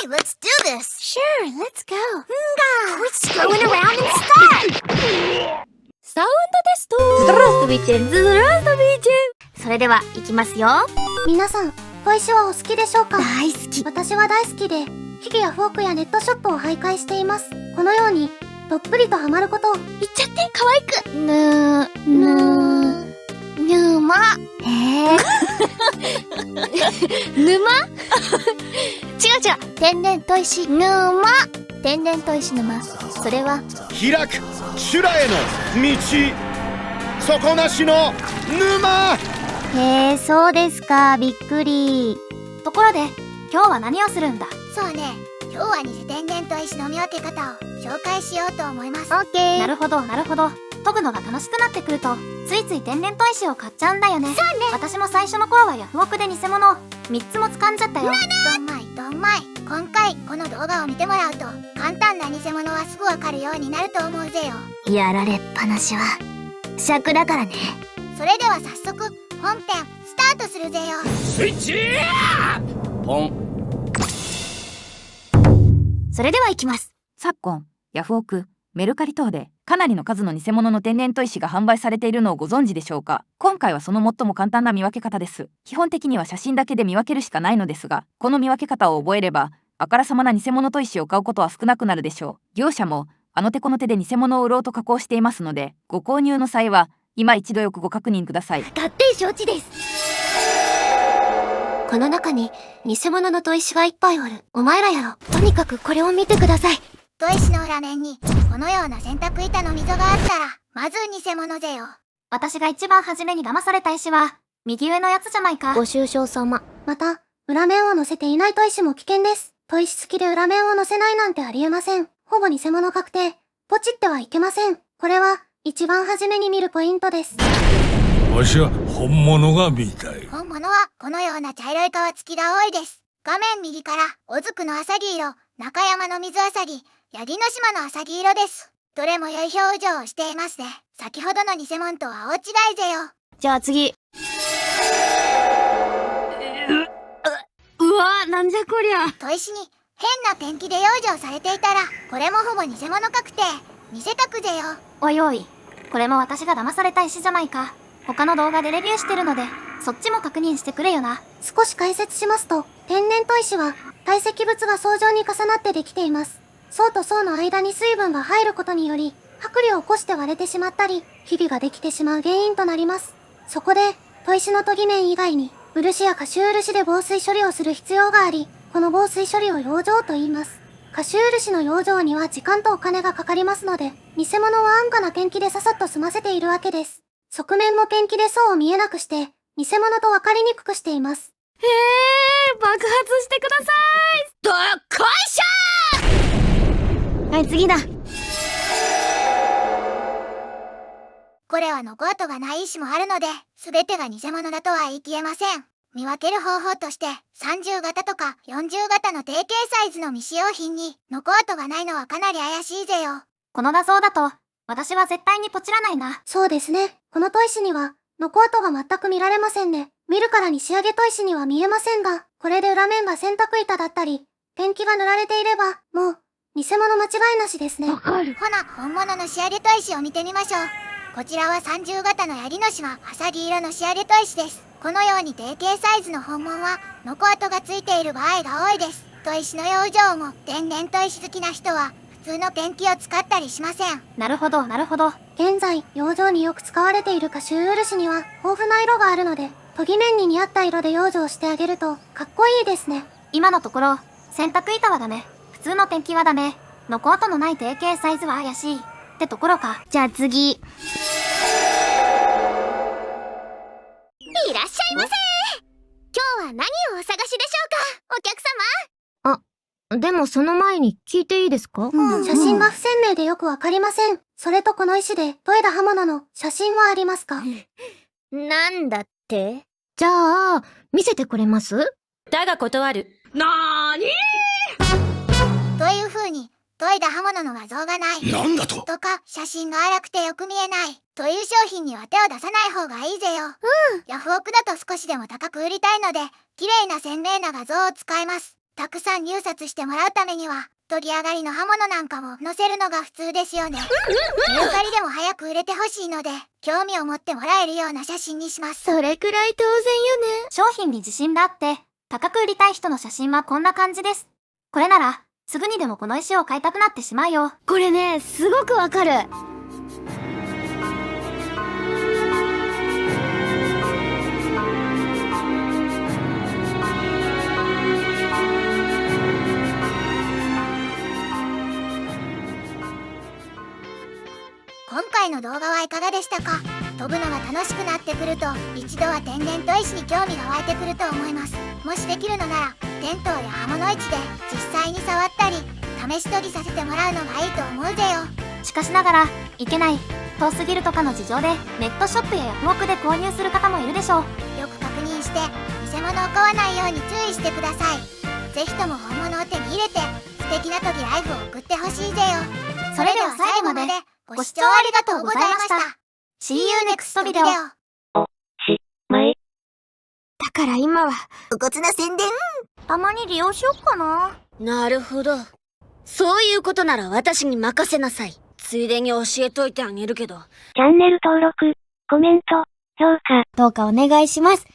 Okay, let's do this. Sure, let's go. Quit screwing around and start. サウンドテスト。Здравствуйте. それでは行きますよ。皆さん、砥石はお好きでしょうか？大好き。私は大好きで、フィギュア、フォークやネットショップを徘徊しています。このように、どっぷりとハマることを。言っちゃって、可愛く。沼。沼違う。天然砥石沼。天然砥石沼。それは開く修羅への道、底なしの沼。へえ、そうですか。びっくり。ところで、今日は何をするんだ？そうね、今日は偽天然砥石の見分け方を紹介しようと思います。オッケー。なるほど。研ぐのが楽しくなってくると、ついつい天然砥石を買っちゃうんだよね。そうね。私も最初の頃はヤフオクで偽物を3つも掴んじゃったよ。どんまい。今回この動画を見てもらうと、簡単な偽物はすぐわかるようになると思うぜよ。やられっぱなしは尺だからね。それでは早速本編スタートするぜよ。スイッチポン。それでは行きます。昨今、ヤフオク、メルカリ等でかなりの数の偽物の天然砥石が販売されているのをご存知でしょうか？今回はその最も簡単な見分け方です。基本的には写真だけで見分けるしかないのですが、この見分け方を覚えれば、あからさまな偽物砥石を買うことは少なくなるでしょう。業者もあの手この手で偽物を売ろうと加工していますので、ご購入の際は今一度よくご確認ください。勝手に承知です。この中に偽物の砥石がいっぱいおる。お前らやろ。とにかくこれを見てください。砥石の裏面にこのような洗濯板の溝があったら、まず偽物ぜよ。私が一番初めに騙された石は右上のやつじゃないか。ご愁傷様。また、裏面を載せていない砥石も危険です。砥石付きで裏面を載せないなんてありえません。ほぼ偽物確定。ポチってはいけません。これは一番初めに見るポイントです。わしは本物が見たい。本物はこのような茶色い皮付きが多いです。画面右から小津区のアサギ色、中山の水アサギ、八木の島のアサギ色です。どれも良い表情をしていますね。先ほどの偽物とは大違いぜよ。じゃあ次。うわ、なんじゃこりゃ。砥石に変なペンキで養生されていたら、これもほぼ偽物確定。見せたくぜよ。おいおい、これも私が騙された石じゃないか。他の動画でレビューしてるので、そっちも確認してくれよな。少し解説しますと、天然砥石は堆積物が層状に重なってできています。層と層の間に水分が入ることにより、剥離を起こして割れてしまったり、ひびができてしまう原因となります。そこで、砥石の研ぎ面以外に、漆や過臭漆で防水処理をする必要があり、この防水処理を養生と言います。過臭漆の養生には時間とお金がかかりますので、偽物は安価なペンキでささっと済ませているわけです。側面もペンキで層を見えなくして、偽物と分かりにくくしています。へー、爆発してください。どっこいしょ。はい、次だ。これは残跡がない石もあるので、全てが偽物だとは言い切れません。見分ける方法として、30型とか40型の定型サイズの未使用品に残跡がないのはかなり怪しいぜよ。この画像だと、私は絶対にポチらないな。そうですね。この砥石には、残跡が全く見られませんね。見るからに仕上げ砥石には見えませんが、これで裏面が洗濯板だったり、ペンキが塗られていれば、もう、偽物間違いなしですね。ほな、本物の仕上げ砥石を見てみましょう。こちらは30型の槍の島、アサギ色の仕上げ砥石です。このように定型サイズの本物は、残跡がついている場合が多いです。砥石の養生も、天然砥石好きな人は、普通のペンキを使ったりしません。なるほど。現在、養生によく使われている過臭漆には、豊富な色があるので、研ぎ面に似合った色で養生してあげると、かっこいいですね。今のところ、洗濯板はダメ、普通のペンキはダメ、残跡のない定型サイズは怪しいってところか。じゃあ次。いらっしゃいませ。今日は何をお探しでしょうか、お客様。でもその前に聞いていいですか？写真が不鮮明でよくわかりません。それとこの石で研いだ刃物の写真はありますか？なんだって？じゃあ、見せてくれます？だが断る。という風に、研いだ刃物の画像がない。なんだと？とか、写真が荒くてよく見えない。という商品には手を出さない方がいいぜよ。ヤフオクだと少しでも高く売りたいので、綺麗な鮮明な画像を使います。たくさん入札してもらうためには取り上がりの刃物なんかも載せるのが普通ですよね。メルカリでも早く売れてほしいので、興味を持ってもらえるような写真にします。それくらい当然よね。商品に自信があって高く売りたい人の写真はこんな感じです。これならすぐにでもこの石を買いたくなってしまうよ。これね、すごくわかる。今回の動画はいかがでしたか？飛ぶのが楽しくなってくると一度は天然砥石に興味が湧いてくると思います。もしできるのならテントや刃物市で実際に触ったり試し取りさせてもらうのがいいと思うぜよ。しかしながらいけない、遠すぎるとかの事情でネットショップやヤフオクで購入する方もいるでしょう。よく確認して偽物を買わないように注意してください。ぜひとも本物を手に入れて素敵な時ライフを送ってほしいぜよ。それでは最後までご視聴ありがとうございました。See you next video。だから今は、無骨な宣伝。たまに利用しよっかな。なるほど。そういうことなら私に任せなさい。ついでに教えといてあげるけど。チャンネル登録、コメント、評価、どうかお願いします。